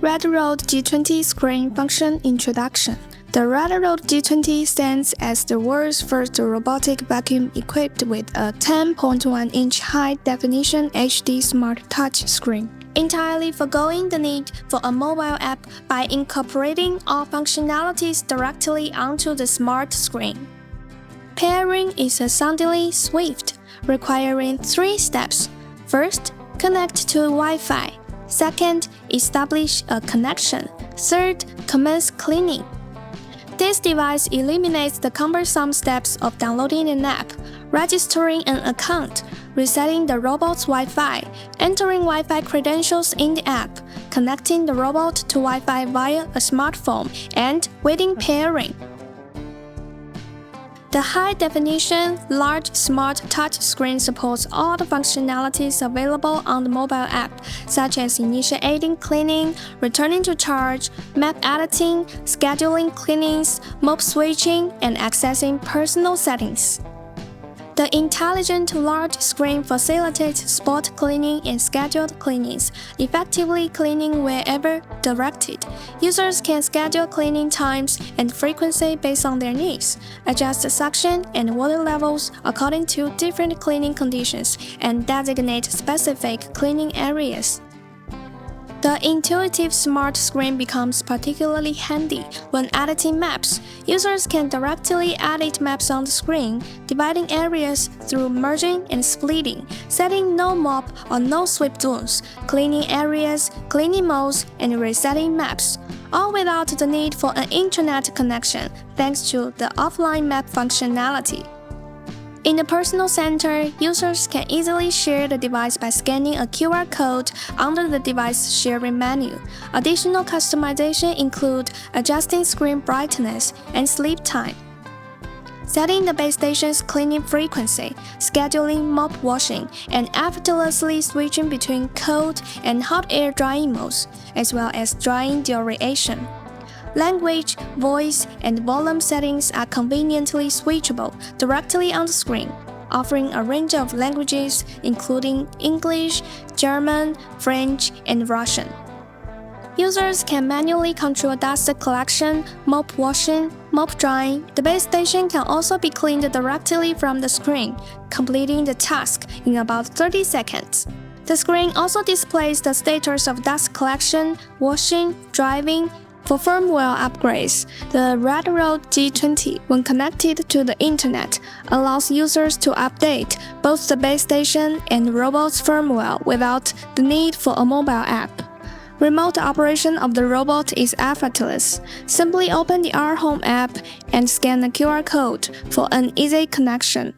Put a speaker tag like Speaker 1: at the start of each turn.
Speaker 1: Redroad G20 Screen Function Introduction. The Redroad G20 stands as the world's first robotic vacuum equipped with a 10.1-inch high-definition HD smart touch screen, entirely foregoing the need for a mobile app by incorporating all functionalities directly onto the smart screen. Pairing is astoundingly swift, requiring 3 steps. First, connect to Wi-Fi. Second, establish a connection. Third, commence cleaning. This device eliminates the cumbersome steps of downloading an app, registering an account, resetting the robot's Wi-Fi, entering Wi-Fi credentials in the app, connecting the robot to Wi-Fi via a smartphone, and waiting pairing. The high-definition, large smart touch screen supports all the functionalities available on the mobile app, such as initiating cleaning, returning to charge, map editing, scheduling cleanings, mode switching, and accessing personal settings. The intelligent large screen facilitates spot cleaning and scheduled cleanings, effectively cleaning wherever directed. Users can schedule cleaning times and frequency based on their needs, adjust suction and water levels according to different cleaning conditions, and designate specific cleaning areas. The intuitive smart screen becomes particularly handy when editing maps. Users can directly edit maps on the screen, dividing areas through merging and splitting, setting no mop or no sweep zones, cleaning areas, cleaning modes, and resetting maps, all without the need for an internet connection, thanks to the offline map functionality. In the Personal Center, users can easily share the device by scanning a QR code under the device sharing menu. Additional customization include adjusting screen brightness and sleep time, setting the base station's cleaning frequency, scheduling mop washing, and effortlessly switching between cold and hot air drying modes, as well as drying duration. Language, voice, and volume settings are conveniently switchable directly on the screen, offering a range of languages including English, German, French, and Russian. Users can manually control dust collection, mop washing, mop drying. The base station can also be cleaned directly from the screen, completing the task in about 30 seconds. The screen also displays the status of dust collection, washing, drying. For firmware upgrades, the Redroad G20, when connected to the internet, allows users to update both the base station and robot's firmware without the need for a mobile app. Remote operation of the robot is effortless. Simply open the R Home app and scan the QR code for an easy connection.